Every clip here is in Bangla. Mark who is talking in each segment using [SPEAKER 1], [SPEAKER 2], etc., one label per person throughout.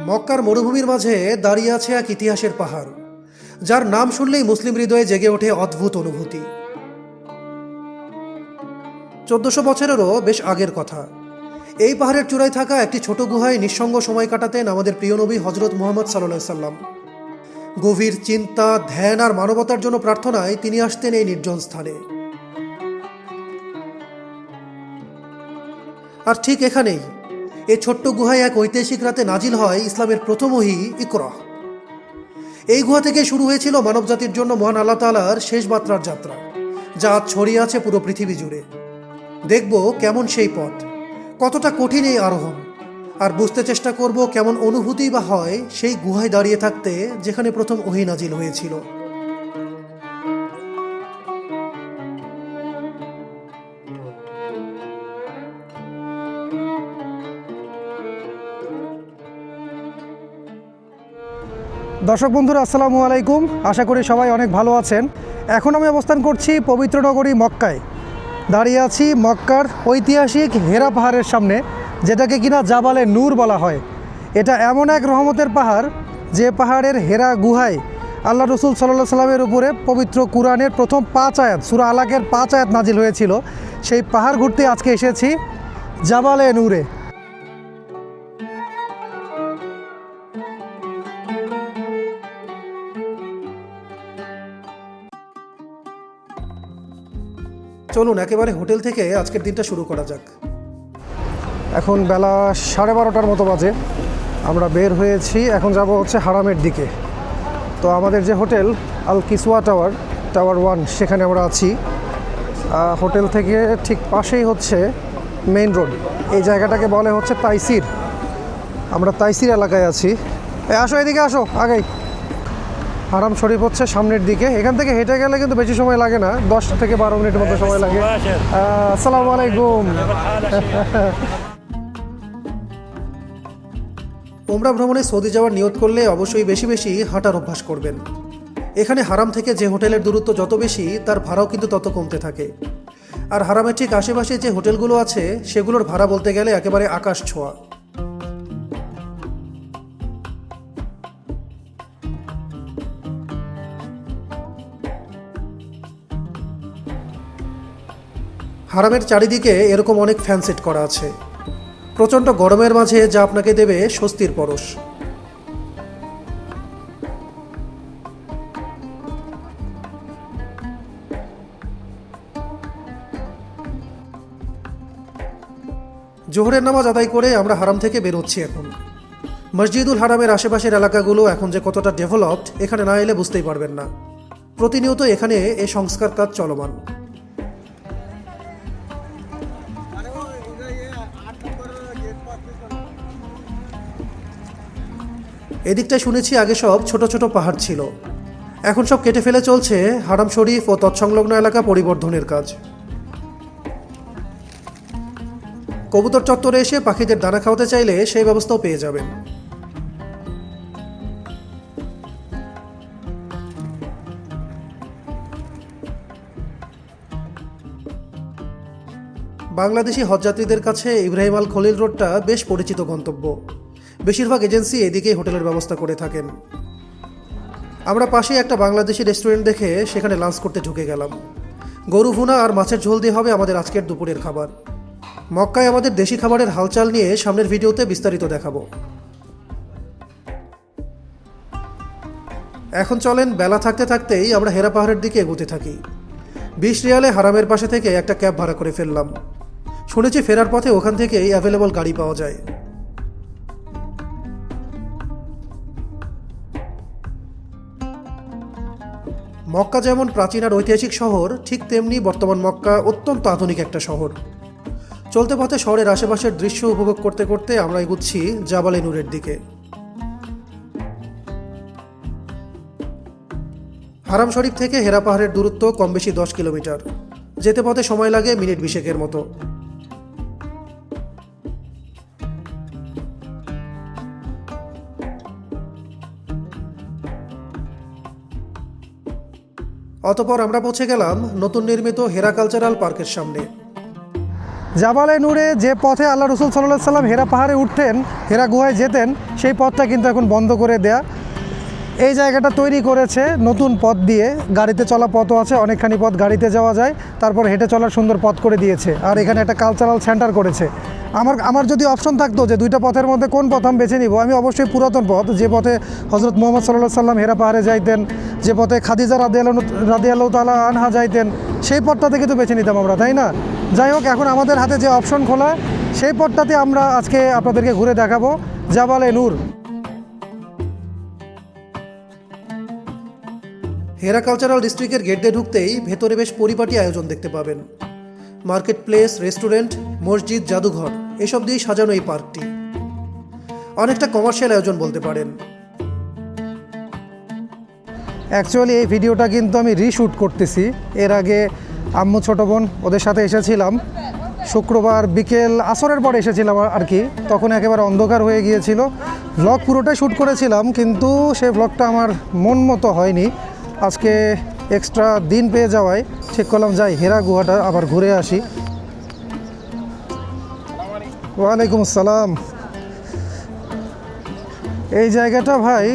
[SPEAKER 1] মক্কার মরুভূমির মাঝে দাঁড়িয়ে আছে এক ইতিহাসের পাহাড়, যার নাম শুনলেই মুসলিম হৃদয়ে জেগে ওঠে অদ্ভুত অনুভূতি। 1400 বছরেরও বেশ আগের কথা। এই পাহাড়ের চূড়ায় থাকা একটি ছোট গুহায় নিঃসঙ্গ সময় কাটাতেন আমাদের প্রিয় নবী হজরত মুহাম্মদ সাল্লাল্লাহু আলাইহি সাল্লাম। গভীর চিন্তা, ধ্যান আর মানবতার জন্য প্রার্থনায় তিনি আসতেন এই নির্জন স্থানে। আর ঠিক এখানেই, এই ছোট্ট গুহায় এক ঐতিহাসিক রাতে নাজিল হয় ইসলামের প্রথম ওহী ইকরা। এই গুহা থেকে শুরু হয়েছিল মানবজাতির জন্য মহান আল্লাহ তাআলার শেষ বার্তার যাত্রা, যা আজ ছড়িয়ে আছে পুরো পৃথিবী জুড়ে। দেখব কেমন সেই পথ, কতটা কঠিন এই আরোহণ, আর বুঝতে চেষ্টা করব কেমন অনুভূতি বা হয় সেই গুহায় দাঁড়িয়ে থাকতে, যেখানে প্রথম ওহী নাজিল হয়েছিল। দর্শক বন্ধুরা, আসসালামু আলাইকুম। আশা করি সবাই অনেক ভালো আছেন। এখন আমি অবস্থান করছি পবিত্র নগরী মক্কায়। দাঁড়িয়ে আছি মক্কার ঐতিহাসিক হেরা পাহাড়ের সামনে, যেটাকে কিনা জাবালে নূর বলা হয়। এটা এমন এক রহমতের পাহাড়, যে পাহাড়ের হেরা গুহায় আল্লাহ রসুল সাল্লাল্লাহু আলাইহি সাল্লামের উপরে পবিত্র কুরআনের প্রথম 5 আয়াত, সূরা আলাকের 5 আয়াত নাজিল হয়েছিল। সেই পাহাড় ঘুরতে আজকে এসেছি জাবালে নূরে। চলুন একেবারে হোটেল থেকে আজকের দিনটা শুরু করা যাক। এখন বেলা 12:30টার মতো বাজে। আমরা বের হয়েছি, এখন যাব হচ্ছে হারামের দিকে। তো আমাদের যে হোটেল আল কিসওয়া টাওয়ার 1, সেখানে আমরা আছি। হোটেল থেকে ঠিক পাশেই হচ্ছে মেইন রোড। এই জায়গাটাকে বলে হচ্ছে তাইসির। আমরা তাইসির এলাকায় আছি। আসো, এদিকে আসো, আগেই। হারাম শরীফ হচ্ছে সামনের দিকে। এখান থেকে হেঁটে গেলে কিন্তু বেশি সময় লাগে না, 10 থেকে 12 মিনিটের মতো সময় লাগে। আসসালামু আলাইকুম। ওমরা ভ্রমণে সৌদি যাওয়ার নিয়ত করলে অবশ্যই বেশি বেশি হাঁটার অভ্যাস করবেন। এখানে হারাম থেকে যে হোটেলের দূরত্ব যত বেশি, তার ভাড়াও কিন্তু তত কমতে থাকে। আর হারামের ঠিক আশেপাশে যে হোটেলগুলো আছে, সেগুলোর ভাড়া বলতে গেলে একেবারে আকাশ ছোঁয়া। হারামের চারিদিকে এরকম অনেক ফ্যান সেট করা আছে, প্রচণ্ড গরমের মাঝে যা আপনাকে দেবে স্বস্তির পরশ। জোহরের নামাজ আদায় করে আমরা হারাম থেকে বেরোচ্ছি এখন। মসজিদুল হারামের আশেপাশের এলাকাগুলো এখন যে কতটা ডেভেলপড, এখানে না এলে বুঝতেই পারবেন না। প্রতিনিয়ত এখানে এই সংস্কার কাজ চলমান। এদিকটায় শুনেছি আগে সব ছোট ছোট পাহাড় ছিল, এখন সব কেটে ফেলে চলছে হারাম শরীফ ও তৎসংলগ্ন এলাকা পরিবর্ধনের কাজ। কবুতর চত্বরে এসে পাখিদের দানা খাওয়াতে চাইলে সেই ব্যবস্থাও পেয়ে যাবেন। বাংলাদেশি হজযাত্রীদের কাছে ইব্রাহিম আল খলিল রোডটা বেশ পরিচিত গন্তব্য। বেশিরভাগ এজেন্সি এদিকেই হোটেলের ব্যবস্থা করে থাকেন। আমরা পাশেই একটা বাংলাদেশি রেস্টুরেন্ট দেখে সেখানে লাঞ্চ করতে ঢুকে গেলাম। গরু ভুনা আর মাছের ঝোল দিয়ে হবে আমাদের আজকের দুপুরের খাবার। মক্কায় আমাদের দেশি খাবারের হালচাল নিয়ে সামনের ভিডিওতে বিস্তারিত দেখাবো। এখন চলেন, বেলা থাকতে থাকতেই আমরা হেরা পাহাড়ের দিকে এগোতে থাকি। 20 রিয়ালে হারামের পাশে থেকে একটা ক্যাব ভাড়া করে ফেললাম। শুনেছি ফেরার পথে ওখান থেকেই অ্যাভেলেবল গাড়ি পাওয়া যায়। মক্কা যেমন প্রাচীন আর ঐতিহাসিক শহর, ঠিক তেমনি বর্তমান মক্কা অত্যন্ত আধুনিক একটা শহর। চলতে পথে শহরের আশেপাশের দৃশ্য উপভোগ করতে করতে আমরা এগুচ্ছি জাবালে নূরের দিকে। হারাম শরীফ থেকে হেরা পাহাড়ের দূরত্ব কম বেশি 10 কিলোমিটার। যেতে পথে সময় লাগে মিনিট 20 মতো। অতঃপর আমরা পৌঁছে গেলাম নতুন নির্মিত হেরা কালচারাল পার্কের সামনে। জাবালে নূরে যে পথে আল্লাহ রসুল সাল্লাল্লাহু আলাইহি সাল্লাম হেরা পাহাড়ে উঠতেন, হেরা গুহায় যেতেন, সেই পথটা কিন্তু এখন বন্ধ করে দেয়া। এই জায়গাটা তৈরি করেছে নতুন পথ দিয়ে, গাড়িতে চলা পথও আছে, অনেকখানি পথ গাড়িতে যাওয়া যায়, তারপর হেঁটে চলার সুন্দর পথ করে দিয়েছে। আর এখানে একটা কালচারাল সেন্টার করেছে। আমার যদি অপশন থাকতো যে দুইটা পথের মধ্যে কোন পথ আমি বেছে নিব, আমি অবশ্যই পুরাতন পথ, যে পথে হজরত মুহাম্মদ সাল্লাল্লাহু আলাইহি সাল্লাম হেরা পাহাড়ে যাইতেন, যে পথে খাদিজা রাদিয়াল্লাহু তাআলা আনহা যাইতেন, সেই পথটা থেকে তো বেছে নিতাম আমরা, তাই না? যাই হোক, এখন আমাদের হাতে যে অপশন খোলা, সেই পথটাতে আমরা আজকে আপনাদেরকে ঘুরে দেখাবো, জাবালে নূর। হেরা কালচারাল ডিস্ট্রিক্টের গেট দিয়ে ঢুকতেই ভেতরে বেশ পরিপাটি আয়োজন দেখতে পাবেন। মার্কেট প্লেস, রেস্টুরেন্ট, মসজিদ, জাদুঘর এসব দিয়েই সাজানো এই পার্কটি। অনেকটা কমার্শিয়াল আয়োজন বলতে পারেন। অ্যাকচুয়ালি এই ভিডিওটা কিন্তু আমি রিশুট করতেছি। এর আগে আম্মু, ছোটো বোন ওদের সাথে এসেছিলাম শুক্রবার বিকেল আসরের পরে এসেছিলাম আর কি। তখন একেবারে অন্ধকার হয়ে গিয়েছিল। ভ্লগ পুরোটাই শ্যুট করেছিলাম, কিন্তু সেই ভ্লগটা আমার মন মতো হয়নি। আজকে এক্সট্রা দিন পেয়ে যাওয়ায় ঠিক করলাম যাই হেরা গুহাটা আবার ঘুরে আসি। ওয়ালাইকুম আসসালাম। এই জায়গাটা ভাই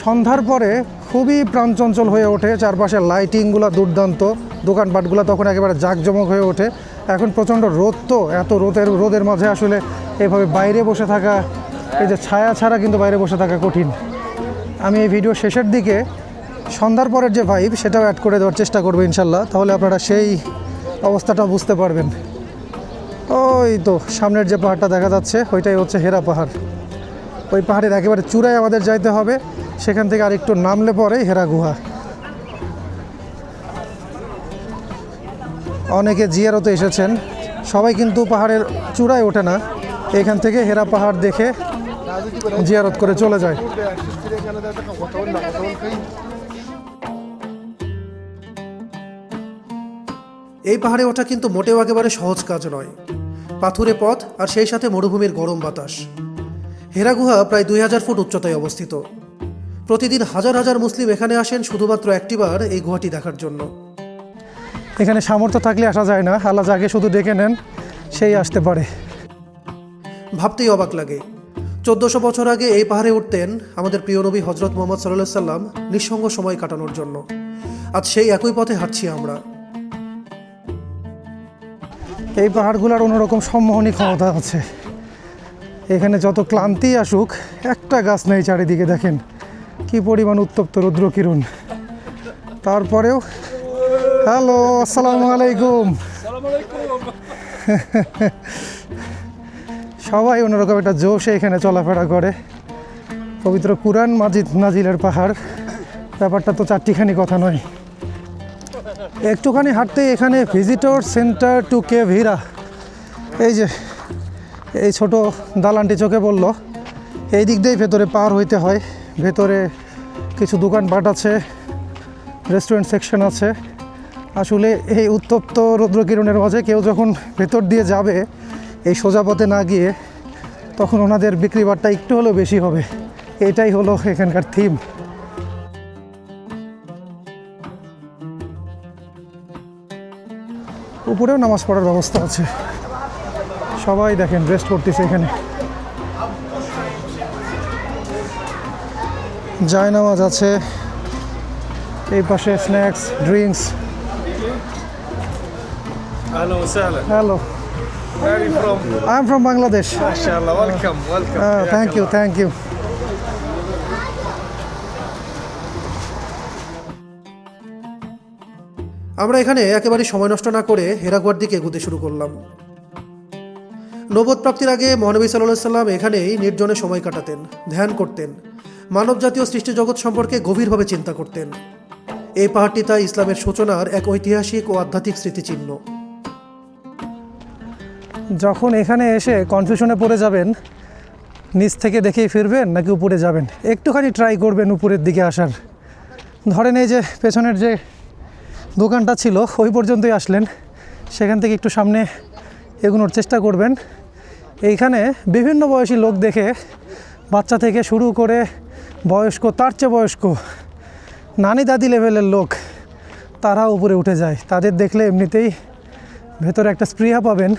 [SPEAKER 1] সন্ধ্যার পরে খুবই প্রাণচঞ্চল হয়ে ওঠে। চারপাশে লাইটিংগুলো দুর্দান্ত, দোকানপাটগুলো তখন একেবারে জাঁকজমক হয়ে ওঠে। এখন প্রচণ্ড রোদ, তো এত রোদের মাঝে আসলে এভাবে বাইরে বসে থাকা, এই যে ছায়া ছাড়া কিন্তু বাইরে বসে থাকা কঠিন। আমি এই ভিডিও শেষের দিকে সন্ধ্যার পরের যে ভাইব সেটাও অ্যাড করে দেওয়ার চেষ্টা করবো ইনশাল্লাহ, তাহলে আপনারা সেই অবস্থাটা বুঝতে পারবেন। ওই তো সামনের যে পাহাড়টা দেখা যাচ্ছে ওইটাই হচ্ছে হেরা পাহাড়। ওই পাহাড়ের একেবারে চূড়ায় আমাদের যাইতে হবে, সেখান থেকে আরেকটু নামলে পরে হেরা গুহা। অনেকে জিয়ারতে এসেছেন, সবাই কিন্তু পাহাড়ের চূড়ায় ওঠে না, এখান থেকে হেরা পাহাড় দেখে জিয়ারত করে চলে যায়। এই পাহাড়ে ওঠা কিন্তু মোটেও একেবারে সহজ কাজ নয়। পাথুরে পথ আর সেই সাথে মরুভূমির গরম বাতাস। হেরা গুহা প্রায় 2000 ফুট উচ্চতায় অবস্থিত। প্রতিদিন হাজার হাজার মুসলিম এখানে আসেন শুধুমাত্র একটিবার এই গুহাটি দেখার জন্য। এখানে সামর্থ্য থাকলে আসা যায় না, আল্লাহ যাকে শুধু ডেকে নেন সেই আসতে পারে। ভাবতেই অবাক লাগে, 1400 বছর আগে এই পাহাড়ে উঠতেন আমাদের প্রিয় নবী হজরত মুহাম্মদ সাল্লাল্লাহু আলাইহি সাল্লাম নিঃসঙ্গ সময় কাটানোর জন্য। আজ সেই একই পথে হাঁটছি আমরা। এই পাহাড়গুলোর অন্যরকম সম্মোহনী ক্ষমতা আছে। এখানে যত ক্লান্তি আসুক, একটা গাছ নেই চারিদিকে, দেখেন কি পরিমাণ উত্তপ্ত রৌদ্রকিরণ। তারপরেও হ্যালো, আসসালামু আলাইকুম। সবাই অন্যরকম একটা জোশে এখানে চলাফেরা করে। পবিত্র কুরআন মাজিদ নাজিলের পাহাড়, ব্যাপারটা তো চারটিখানি কথা নয়। একটুখানি হাঁটতে এখানে ভিজিটর সেন্টার টু কেভ হিরা, এই যে এই ছোট দালানটি চোখে পড়ল, এই দিক দিয়েই ভেতরে পার হইতে হয়। ভেতরে কিছু দোকানপাট আছে, রেস্টুরেন্ট সেকশন আছে। আসলে এই উত্তপ্ত রৌদ্রকিরণের মাঝে কেউ যখন ভেতর দিয়ে যাবে এই সোজা পথে না গিয়ে, তখন ওনাদের বিক্রি বাট্টা একটু হলেও বেশি হবে। এটাই হলো এখানকার থিম। উপরেও নামাজ পড়ার ব্যবস্থা আছে। সবাই দেখেন রেস্ট করতেছে এখানে। জায়নামাজ আছে, এই পাশে snacks, drinks.
[SPEAKER 2] Hello, Sala.
[SPEAKER 1] Hello,
[SPEAKER 2] Where are you from?
[SPEAKER 1] I am from Bangladesh.
[SPEAKER 2] MashaAllah, welcome.
[SPEAKER 1] Thank you, thank you. আমরা এখানে একেবারে সময় নষ্ট না করে হেরা গুহার দিকে এগোতে শুরু করলাম। নবুয়ত প্রাপ্তির আগে মহানবী সাল্লাল্লাহু আলাইহি সাল্লাম এখানেই নির্জনে সময় কাটাতেন, ধ্যান করতেন, মানব জাতীয় সৃষ্টি জগৎ সম্পর্কে গভীরভাবে চিন্তা করতেন। এই পাহাড়টি তাই ইসলামের সূচনার এক ঐতিহাসিক ও আধ্যাত্মিক স্মৃতিচিহ্ন। যখন এখানে এসে কনফিউশনে পড়ে যাবেন, নিচ থেকে দেখেই ফিরবেন নাকি উপরে যাবেন, একটুখানি ট্রাই করবেন উপরের দিকে আসার। ধরেন এই যে পেছনের যে দোকানটা ছিল ওই পর্যন্তই আসলেন, সেখান থেকে একটু সামনে এগোনোর চেষ্টা করবেন। এইখানে বিভিন্ন বয়সী লোক দেখে, বাচ্চা থেকে শুরু করে বয়স্ক, তার চেয়ে বয়স্ক নানি দাদি লেভেলের লোক, তারা উপরে উঠে যায়। তাদের দেখলে এমনিতেই ভেতরে একটা স্পৃহা পাবেন,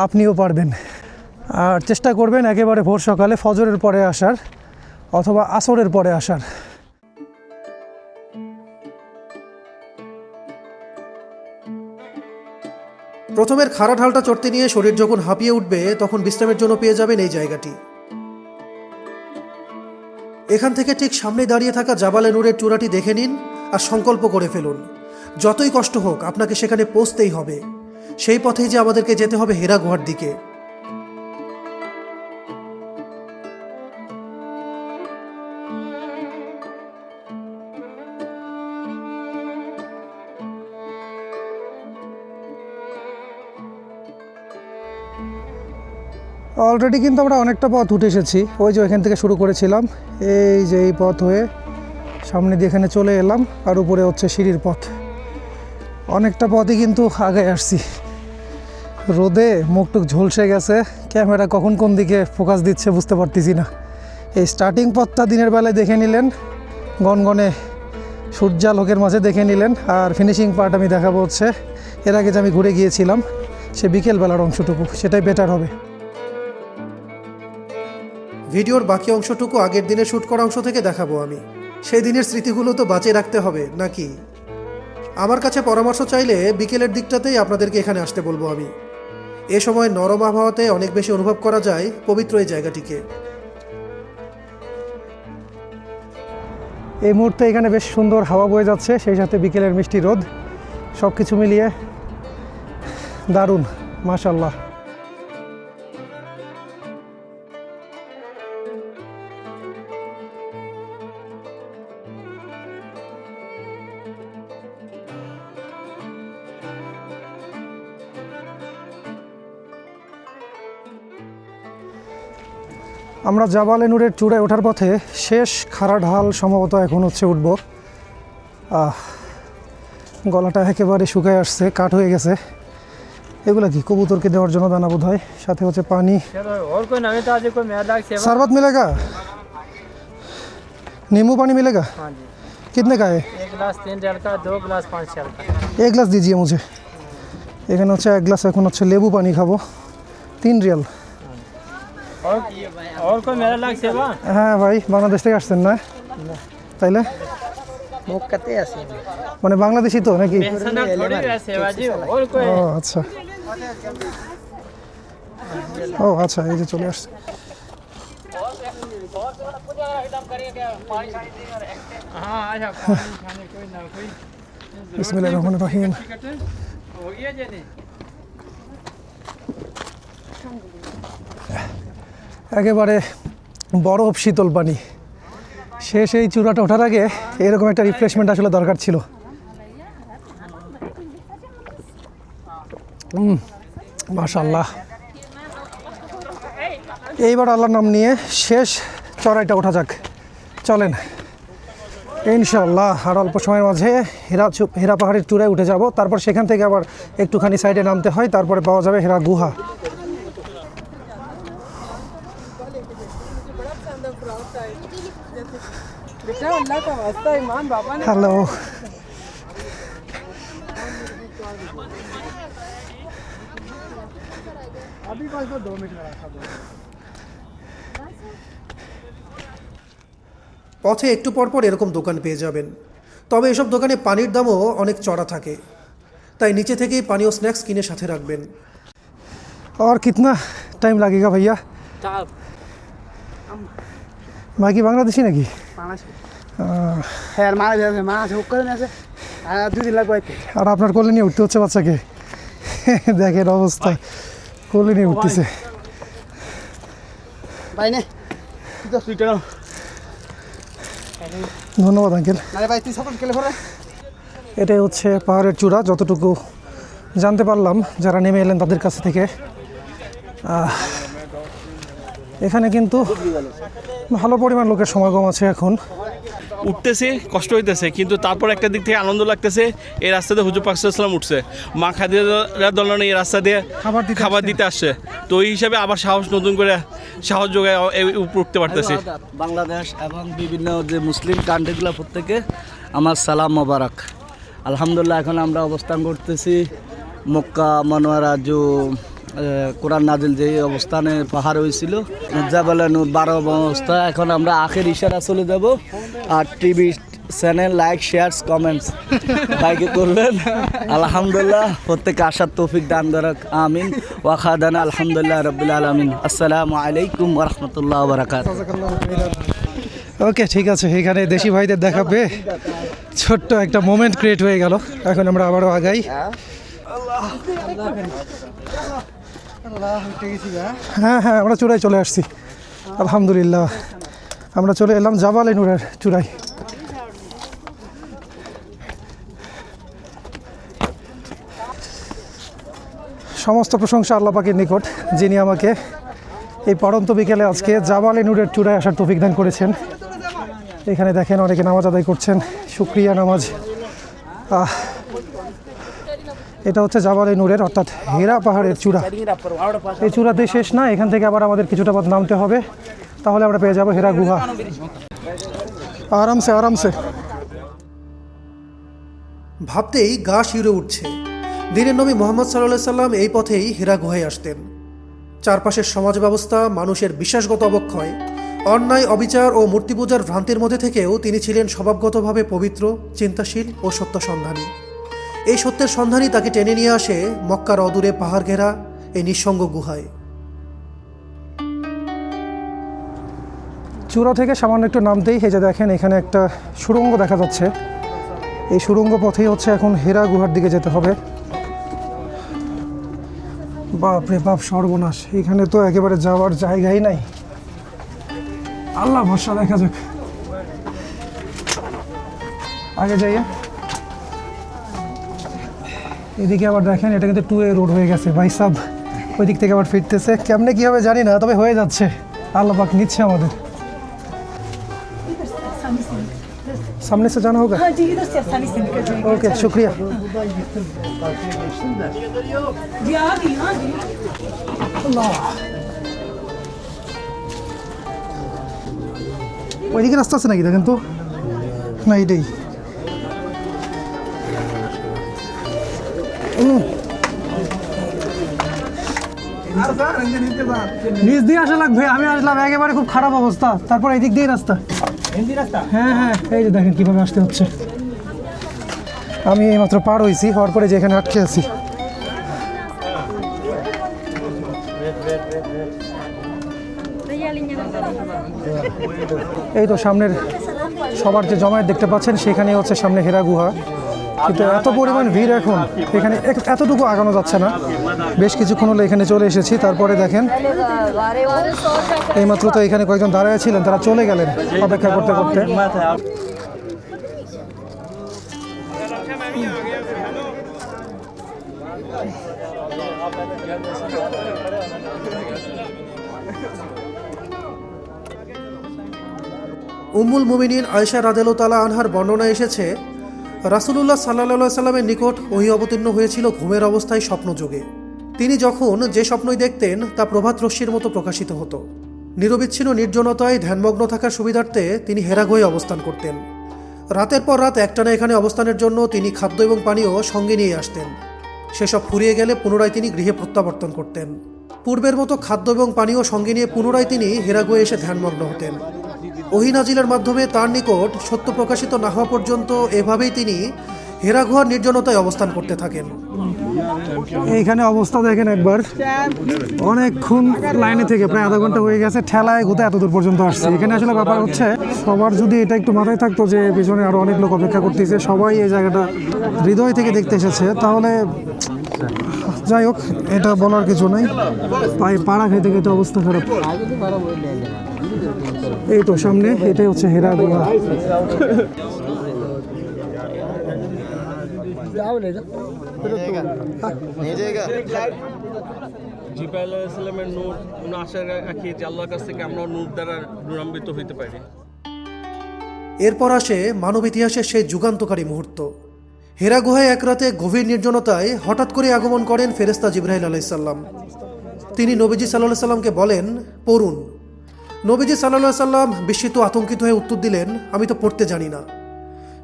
[SPEAKER 1] আপনিও পারবেন। আর চেষ্টা করবেন একেবারে ভোর সকালে ফজরের পরে আসার অথবা আসরের পরে আসার। প্রথমের খাড়া ঢালটা চড়তে নিয়ে শরীর যখন হাঁপিয়ে উঠবে তখন বিশ্রামের জন্য পেয়ে যাবেন এই জায়গাটি। এখান থেকে ঠিক সামনে দাঁড়িয়ে থাকা জাবালে নূরের চূড়াটি দেখে নিন আর সংকল্প করে ফেলুন, যতই কষ্ট হোক আপনাকে সেখানে পৌঁছতেই হবে। সেই পথেই যে আমাদেরকে যেতে হবে হেরা গুহার দিকে। অলরেডি কিন্তু আমরা অনেকটা পথ উঠে এসেছি। ওই যে ওইখান থেকে শুরু করেছিলাম, এই যে এই পথ হয়ে সামনে দিয়ে এখানে চলে এলাম, আর উপরে হচ্ছে সিঁড়ির পথ। অনেকটা পথই কিন্তু আগে আসছি। রোদে মুখটুক ঝলসে গেছে, ক্যামেরা কখন কোন দিকে ফোকাস দিচ্ছে বুঝতে পারতেছি না। এই স্টার্টিং পথটা দিনের বেলায় দেখে নিলেন, গনগনে সূর্যালোকের মাঝে দেখে নিলেন, আর ফিনিশিং পার্ট আমি দেখাবো হচ্ছে এর আগে যে আমি ঘুরে গিয়েছিলাম সে বিকেলবেলার অংশটুকু, সেটাই বেটার হবে। ভিডিওর বাকি অংশটুকু আগের দিনের শ্যুট করা অংশ থেকে দেখাবো আমি। সেই দিনের স্মৃতিগুলো তো বাঁচিয়ে রাখতে হবে নাকি? আমার কাছে পরামর্শ চাইলে বিকেলের দিকটাতেই আপনাদেরকে এখানে আসতে বলবো আমি। এ সময় নরম আবহাওয়াতে অনেক বেশি অনুভব করা যায় পবিত্র এই জায়গাটিকে। এই মুহূর্তে এখানে বেশ সুন্দর হাওয়া বয়ে যাচ্ছে, সেই সাথে বিকেলের মিষ্টি রোদ, সব কিছু মিলিয়ে দারুণ, মাশাআল্লাহ। আমরা জাবালে নূরের চূড়ায় ওঠার পথে শেষ খাড়া ঢাল সম্ভবত এখন হচ্ছে উঠব। গলাটা একেবারে শুকায় আসছে, কাঠ হয়ে গেছে। এগুলা কি কবুতরকে দেওয়ার জন্য দানা বোধ হয়, সাথে হচ্ছে পানি। शरबत मिलेगा, नींबू पानी मिलेगा?
[SPEAKER 3] हाँ जी,
[SPEAKER 1] कितने का है?
[SPEAKER 3] 1 गिलास 3 रियाल का, 2 गिलास 5 रियाल का।
[SPEAKER 1] एक गिलास दीजिए मुझे। এখানে হচ্ছে এক গ্লাস এখন হচ্ছে লেবু পানি খাবো, 3 রিয়াল।
[SPEAKER 3] और कोई मेरा लाग सेवा?
[SPEAKER 1] হ্যাঁ ভাই, বাংলাদেশ থেকে আসছেন না তাইলে?
[SPEAKER 3] मुख कते আছে
[SPEAKER 1] মানে বাংলাদেশি তো নাকি?
[SPEAKER 3] पेंशनर थोड़ी है सेवा जी, और कोई
[SPEAKER 1] ও আচ্ছা, ও আচ্ছা, এই যে চলে আসছে।
[SPEAKER 3] हाँ अच्छा, पानी खाने कोई ना कोई
[SPEAKER 1] বিসমিল্লাহির রহমানির রহিম।
[SPEAKER 3] हो गया जी नहीं?
[SPEAKER 1] একেবারে বরফ শীতল পানি। শেষ এই চূড়াটা ওঠার আগে এরকম একটা রিফ্রেশমেন্ট আসলে দরকার ছিল। মাশাআল্লাহ। এইবার আল্লাহর নাম নিয়ে শেষ চড়াইটা ওঠা যাক, চলেন ইনশাআল্লাহ। আর অল্প সময়ের মাঝে হেরা পাহাড়ের চূড়ায় উঠে যাব, তারপর সেখান থেকে আবার একটুখানি সাইডে নামতে হয়, তারপরে পাওয়া যাবে হেরা গুহা। হ্যালো, পথে একটু পরপর এরকম দোকান পেয়ে যাবেন, তবে এসব দোকানে পানির দামও অনেক চড়া থাকে, তাই নিচে থেকেই পানি ও স্ন্যাক্স কিনে সাথে রাখবেন। और कितना टाइम लगेगा भैया? बाकी बांग्लादेशी नाকি?
[SPEAKER 4] হ্যাঁ মারা যাবে, মাছ হুক করে নিয়েছে, আর 2 দিন লাগবে।
[SPEAKER 1] আর আপনার কোলে নিয়ে উঠতে হচ্ছে বাচ্চাকে, দেখেন অবস্থা, কোলে নিয়ে উঠতেছে।
[SPEAKER 4] ভাই নে তুই তো সুইটা নাও।
[SPEAKER 1] ধন্যবাদ আঙ্কেল।
[SPEAKER 4] আরে ভাই তুই সকাল খেলে পরে।
[SPEAKER 1] এটাই হচ্ছে পাহাড়ের চূড়া, যতটুকু জানতে পারলাম যারা নেমে এলেন তাদের কাছ থেকে। এখানে কিন্তু ভালো পরিমাণ লোকের সমাগম আছে এখন।
[SPEAKER 5] উঠতেছে, কষ্ট হইতেছে, কিন্তু তারপর একটা দিক থেকে আনন্দ লাগতেছে। এই রাস্তাতে হুজুর পাক সাল্লাল্লাহু আলাইহি ওয়াসাল্লাম উঠছে, মা খাদিজা দলনে এই রাস্তা দিয়ে খাবার দিতে আসছে। তো এই হিসাবে আবার সাহস, নতুন করে সাহস যোগায় উঠতে পারতেছি।
[SPEAKER 6] বাংলাদেশ এবং বিভিন্ন যে মুসলিম কান্ট্রিগুলো প্রত্যেকে আমার সালাম মোবারক। আলহামদুলিল্লাহ, এখন আমরা অবস্থান করতেছি মক্কা মনোয়ারা যে কোরআন নাজিল যে অবস্থানে পাহাড় হয়েছিল জাবালে নূর 12 অবস্থা। এখন আমরা আখের ইশারা চলে যাব। আর TV channel like share comments like করবেন। আলহামদুলিল্লাহ, প্রত্যেকে আসার তৌফিক দান করুক, আমিন। ওয়াখাদানা আলহামদুলিল্লাহ রাব্বিল আলামিন। আসসালামু আলাইকুম ওয়া রাহমাতুল্লাহি ওয়া বারাকাতুহু।
[SPEAKER 1] ওকে, ঠিক আছে। এখানে দেশি ভাইদের দেখাবে ছোট্ট একটা মোমেন্ট ক্রিয়েট হয়ে গেল। এখন আমরা আবারও আগাই। হ্যাঁ হ্যাঁ, আমরা চূড়ায় চলে আসছি। আলহামদুলিল্লাহ, আমরা চলে এলাম জাবালে নূরের চূড়ায়। সমস্ত প্রশংসা আল্লাহ পাকের নিকট, যিনি আমাকে এই পড়ন্ত বিকেলে আজকে জাবালে নূরের চূড়ায় আসার তৌফিক দান করেছেন। এখানে দেখেন অনেকে নামাজ আদায় করছেন, শুকরিয়া নামাজ। এটা হচ্ছে জাবালে নূরের অর্থাৎ হেরা পাহাড়ের চূড়া। এই চূড়াতে শেষ না, এখান থেকে আবার আমাদের কিছুটা পথ নামতে হবে, তাহলে আমরা পেয়ে যাবো হেরা গুহা। আরামসে আরামসে। ভাবতেই গা শিউরে উঠছে। দিনের নবী মুহাম্মদ সাল্লাল্লাহু আলাইহি সাল্লাম এই পথেই হেরা গুহায় আসতেন। চারপাশের সমাজ ব্যবস্থা, মানুষের বিশ্বাসগত অবক্ষয়, অন্যায়, অবিচার ও মূর্তি পূজার ভ্রান্তির মধ্যে থেকেও তিনি ছিলেন স্বভাবগতভাবে পবিত্র, চিন্তাশীল ও সত্য সন্ধানী। এই সত্যের সন্ধানই তাকে টেনে নিয়ে আসে মক্কার অদূরে পাহাড় ঘেরা এই নিঃসঙ্গ গুহায়। চূড়া থেকে সামান্য একটু নামতেই এই যে দেখেন এখানে একটা সুড়ঙ্গ দেখা যাচ্ছে। এই সুড়ঙ্গ পথেই হচ্ছে এখন হেরা গুহার দিকে যেতে হবে। বাপ রে বাপ, সর্বনাশ! এখানে তো একেবারে যাওয়ার জায়গাই নাই। আল্লাহ ভরসা, দেখা যাক। আগে যাইয়ে এদিকে আবার দেখেন, এটা কিন্তু 2A রোড হয়ে গেছে ভাই সাব। ওই দিক থেকে আবার ফিরতেছে, কেমনে কী হবে জানি না, তবে হয়ে যাচ্ছে। আল্লাহ পাক নিচ্ছে আমাদের। सामने से जाना होगा?
[SPEAKER 7] हाँ जी, इधर से आसानी से निकल जाएंगे।
[SPEAKER 1] ओके, शुक्रिया।
[SPEAKER 7] जी आ गई, हाँ जी।
[SPEAKER 1] ওইদিকে রাস্তা আছে নাকি দেখেন তো? না, এটাই। নিচ দিয়ে আসা লাগবে। আমি আসলাম একেবারে খুব খারাপ অবস্থা, তারপর এদিক দিয়ে রাস্তা। হ্যাঁ হ্যাঁ, এই যে দেখেন কীভাবে আসতে হচ্ছে। আমি এইমাত্র পার হয়েছি, হওয়ার পরে যেখানে আটকে আছি। এই তো সামনের সবার যে জমায়েত দেখতে পাচ্ছেন, সেখানে হচ্ছে সামনে হেরা গুহা। কিন্তু এত পরিমাণ ভিড় এখন, এখানে এতটুকু আগানো যাচ্ছে না। বেশ কিছুক্ষণ হলো এখানে চলে এসেছি। তারপরে দেখেন এইমাত্র তো এখানে কয়েকজন দাঁড়ায় ছিলেন, তারা চলে গেলেন অপেক্ষা করতে করতে। উম্মুল মুমিনিন আয়েশা রাদিয়াল্লাহু তাআলা আনহার বর্ণনায় এসেছে, রাসূলুল্লাহ সাল্লাল্লাহু আলাইহি সাল্লামের নিকট ওহী অবতীর্ণ হয়েছিল ঘুমের অবস্থায় স্বপ্নযোগে। তিনি যখন যে স্বপ্নই দেখতেন তা প্রভাত রশ্মির মতো প্রকাশিত হতো। নিরবিচ্ছিন্ন নির্জনতায় ধ্যানমগ্ন থাকার সুবিধার্থে তিনি হেরা গুহায় অবস্থান করতেন। রাতের পর রাত একটানা এখানে অবস্থানের জন্য তিনি খাদ্য এবং পানীয় সঙ্গে নিয়ে আসতেন। সেসব ফুরিয়ে গেলে পুনরায় তিনি গৃহে প্রত্যাবর্তন করতেন। পূর্বের মতো খাদ্য এবং পানীয় সঙ্গে নিয়ে পুনরায় তিনি হেরা গুহায় এসে ধ্যানমগ্ন হতেন। ওহী নাজিলের মাধ্যমে তার নিকট সত্য প্রকাশিত না হওয়া পর্যন্ত এভাবেই তিনি হেরা গুহার নির্জনতায় অবস্থান করতে থাকেন। এইখানে অবস্থা দেখেন একবার, অনেকক্ষণ লাইনে থেকে প্রায় আধা ঘন্টা হয়ে গেছে, ঠেলায় ঘুতে এত দূর পর্যন্ত আসছে। এখানে আসলে ব্যাপার হচ্ছে, সবার যদি এটা একটু মাথায় থাকতো যে পিছনে আরও অনেক লোক অপেক্ষা করতেছে, সবাই এই জায়গাটা হৃদয় থেকে দেখতে এসেছে, তাহলে যাই হোক, এটা বলার কিছু নাই। পাড়া খেতে খেতে অবস্থা খারাপ। এই তো সামনে, এটাই হচ্ছে হেরা গুহা।
[SPEAKER 5] জিব্রাইল আলাইহিস সালামের নূর আশা রাখি যে আল্লাহর কাছ থেকে আমরা নূর দ্বারা নূরান্বিত হইতে পারি।
[SPEAKER 1] এরপর আসে মানব ইতিহাসের সেই যুগান্তকারী মুহূর্ত। হেরা গুহায় এক রাতে গভীর নির্জনতায় হঠাৎ করে আগমন করেন ফেরেশতা জিবরাইল আলাইহিস সালাম। তিনি নবীজি সাল্লাল্লাহু আলাইহি সাল্লামকে বলেন, পড়ুন। নবীজি সাল্লাল্লাহু আলাইহি সাল্লাম বিস্মিত আতঙ্কিত হয়ে উত্তর দিলেন, আমি তো পড়তে জানি না।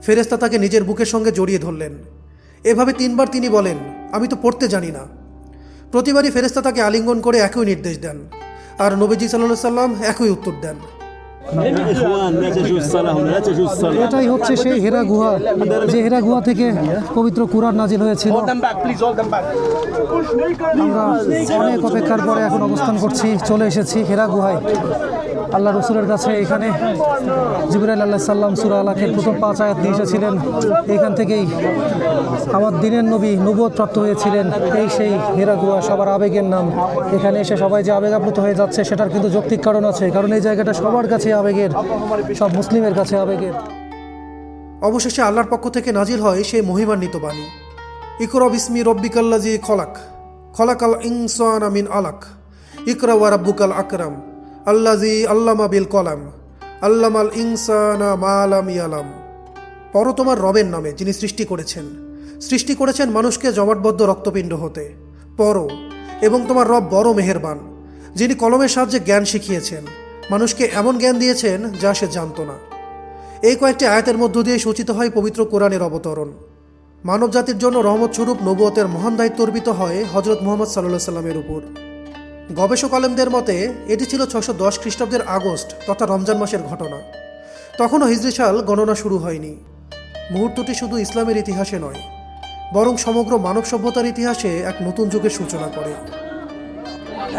[SPEAKER 1] ফেরেশতা তাকে নিজের বুকের সঙ্গে জড়িয়ে ধরলেন এভাবে 3 বার তিনি বলেন, আমি তো পড়তে জানি না। প্রতিবারই ফেরেশতা তাকে আলিঙ্গন করে একই নির্দেশ দেন, আর নবীজি সাল্লাল্লাহু আলাইহি সাল্লাম একই উত্তর দেন।
[SPEAKER 8] এটাই হচ্ছে সেই হেরা গুহা, যে হেরা গুহা থেকে পবিত্র কুরআন নাজিল হয়েছিল। আমরা অনেক অপেক্ষার পরে এখন অবস্থান করছি, চলে এসেছি হেরা গুহায় আল্লাহ রসুলের কাছে। এখানে জিবরাইল আলাইহিস সালাম সূরা আলাকের প্রথম 5 আয়াত নিয়ে এসেছিলেন। এখান থেকেই আমার দিনের নবী নবুয়ত প্রাপ্ত হয়েছিলেন। এই সেই হেরা গুহা, সবার আবেগের নাম। এখানে এসে সবাই যে আবেগাপ্লুত হয়ে যাচ্ছে সেটার কিন্তু যৌক্তিক কারণ আছে, কারণ এই জায়গাটা সবার কাছে আবেগের, সব মুসলিমের কাছে আবেগের।
[SPEAKER 1] অবশেষে আল্লাহর পক্ষ থেকে নাজিল হয় সেই মহিমান্বিত বাণী, ইকরা বিসমি রব্বিকাল্লাযী খলাক, খলাকাল ইনসানা মিন আলাক, ইকরা ওয়া রাব্বুকাল আকরাম, আল্লাযী আল্লামা বিল কলাম, আল্লামাল ইনসানা মা লাম ইয়ালাম। পড়ো তোমার রবের নামে, যিনি সৃষ্টি করেছেন মানুষকে জমাটবদ্ধ রক্তপিণ্ড হতে। পড়ো, এবং তোমার রব বড় মেহেরবান, যিনি কলমের সাহায্যে জ্ঞান শিখিয়েছেন, মানুষকে এমন জ্ঞান দিয়েছেন যা সে জানত না। এই কয়েকটি আয়াতের মধ্য দিয়ে সূচিত হয় পবিত্র কোরআনের অবতরণ। মানব জাতির জন্য রহমত স্বরূপ নবুয়তের মহান দায়িত্ব অর্পিত হয় হযরত মুহাম্মদ সাল্লাল্লাহু আলাইহি সাল্লামের উপর। গবেষক আলেমদের মতে এটি ছিল 610 খ্রিস্টাব্দের আগস্ট তথা রমজান মাসের ঘটনা। তখনও হিজরি সাল গণনা শুরু হয়নি। মুহূর্তটি শুধু ইসলামের ইতিহাসে নয়, বরং সমগ্র মানব সভ্যতার ইতিহাসে এক নতুন যুগের সূচনা করে।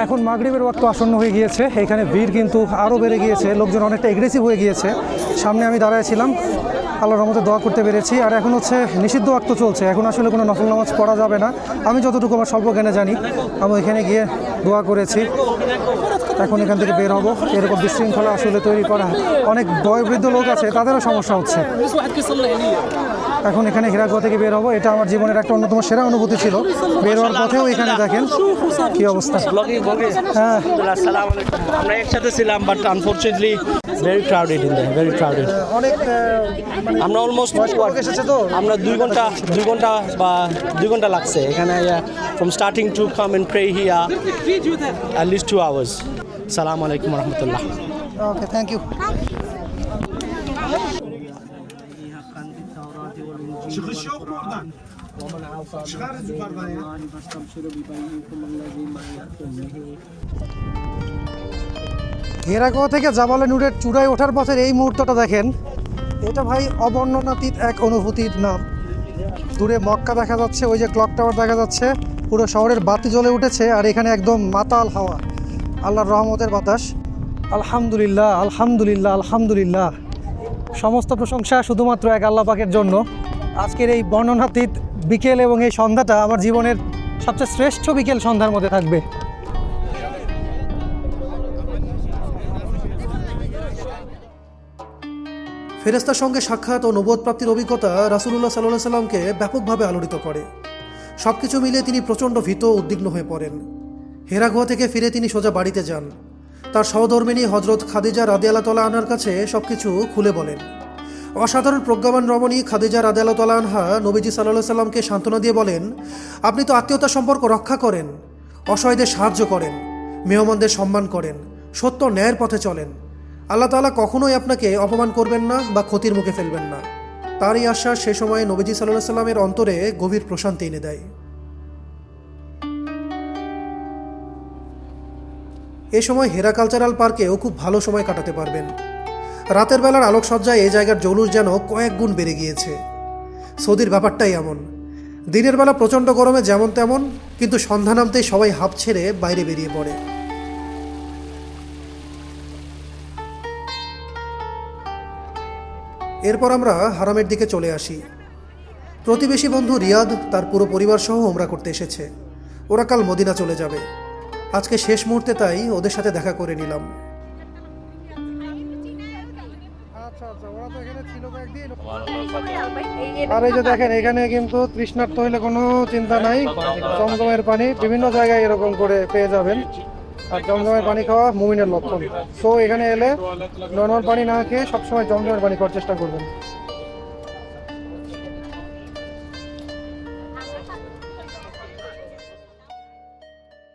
[SPEAKER 8] এখন মাগরিবের ওয়াক্ত আসন্ন হয়ে গিয়েছে। এখানে ভিড় কিন্তু আরও বেড়ে গিয়েছে, লোকজন অনেকটা এগ্রেসিভ হয়ে গিয়েছে। সামনে আমি দাঁড়াইছিলাম, আল্লাহর রহমতে দোয়া করতে পেরেছি। আর এখন হচ্ছে নিষিদ্ধ ওয়াক্ত চলছে, এখন আসলে কোনো নফল নামাজ পড়া যাবে না। আমি যতটুকু আমার স্বল্প জ্ঞানে জানি, আমি এখানে গিয়ে দোয়া করেছি। এখন এখান থেকে বের হবো। এরকম বিশৃঙ্খলা আসলে তৈরি করা, অনেক বয়োবৃদ্ধ লোক আছে, তাদেরও সমস্যা হচ্ছে। এখন এখানে হেরাগুহা থেকে বের হবো। এটা আমার জীবনের একটা অন্যতম সেরা অনুভূতি ছিল। বের হওয়ার পথেও এখানে দেখেন কি অবস্থা। হ্যাঁ,
[SPEAKER 5] আমরা একসাথে ছিলাম, but unfortunately very crowded in the very crowded.
[SPEAKER 1] অনেক
[SPEAKER 5] আমরা অলমোস্ট
[SPEAKER 1] এসেছে তো,
[SPEAKER 5] আমরা 2 ঘন্টা লাগছে এখানে from starting to come and pray here at least 2 hours. সালাম আলাইকুম রহমতুল্লাহ।
[SPEAKER 1] ওকে, থ্যাংক ইউ। হেরাগুহা থেকে জাবালে নূরের চূড়ায় ওঠার পথের এই মুহূর্তটা দেখেন, এটা ভাই অবর্ণনাতীত এক অনুভূতির নাম। দূরে মক্কা দেখা যাচ্ছে, ওই যে ক্লক টাওয়ার দেখা যাচ্ছে, পুরো শহরের বাতি জ্বলে উঠেছে, আর এখানে একদম মাতাল হাওয়া, আল্লাহর রহমতের বাতাস। আলহামদুলিল্লাহ, আলহামদুলিল্লাহ, আলহামদুলিল্লাহ। সমস্ত প্রশংসা শুধুমাত্র এক আল্লাহ পাকের জন্য। আজকের এই বর্ণনাতীত বিকেল এবং এই সন্ধ্যাটা আমার জীবনের সবচেয়ে শ্রেষ্ঠ বিকেল সন্ধ্যার মধ্যে থাকবে। ফেরেশতার সঙ্গে সাক্ষাৎ ও নবুয়ত প্রাপ্তির অভিজ্ঞতা রাসূলুল্লাহ সাল্লাল্লাহু আলাইহি সাল্লামকে ব্যাপকভাবে আলোড়িত করে। সব কিছু মিলিয়ে তিনি প্রচণ্ড ভীত ও উদ্বিগ্ন হয়ে পড়েন। হেরা গুহা থেকে ফিরে তিনি সোজা বাড়িতে যান। তার সহধর্মিণী হজরত খাদিজা রাদিয়াল্লাহু তাআলা আনহার কাছে সব কিছু খুলে বলেন। অসাধারণ প্রজ্ঞাবান রমণী খাদিজা রাদিয়াল্লাহু তাআলা আনহা নবীজি সাল্লাল্লাহু আলাইহি সাল্লামকে সান্ত্বনা দিয়ে বলেন, আপনি তো আত্মীয়তার সম্পর্ক রক্ষা করেন, অসহায়দের সাহায্য করেন, মেহমানদের সম্মান করেন, সত্য ন্যায়ের পথে চলেন। আল্লাহ তাআলা কখনোই আপনাকে অপমান করবেন না বা ক্ষতির মুখে ফেলবেন না। তার এই আশ্বাস সে সময় নবীজি সাল্লাল্লাহু আলাইহি সাল্লামের অন্তরে গভীর প্রশান্তি এনে দেয়। এ সময় হেরা কালচারাল পার্কেও খুব ভালো সময় কাটাতে পারবেন। রাতের বেলার আলোকসজ্জায় এই জায়গার জৌলুস যেন কয়েক গুণ বেড়ে গিয়েছে। সৌদির ব্যাপারটাই এমন, দিনের বেলা প্রচণ্ড গরমে যেমন তেমন, কিন্তু সন্ধ্যা নামতেই সবাই হাঁপ ছেড়ে বাইরে বেরিয়ে পড়ে। এরপর আমরা হারামের দিকে চলে আসি। প্রতিবেশী বন্ধু রিয়াদ তার পুরো পরিবার সহ উমরা করতে এসেছে। ওরা কাল মদিনা চলে যাবে। আজকে শেষ মুহূর্তে তাই ওদের সাথে দেখা করে নিলাম। আর এই যে দেখেন, এখানে কিন্তু তৃষ্ণার্ত হইলে কোনো চিন্তা নাই, জমজমের পানি বিভিন্ন জায়গায় এরকম করে পেয়ে যাবেন। আর জমজমের পানি খাওয়া মুমিনের লক্ষণ। সো এখানে এলে নর্মাল পানি না খেয়ে সবসময় জমজমের পানি খাওয়ার চেষ্টা করবেন।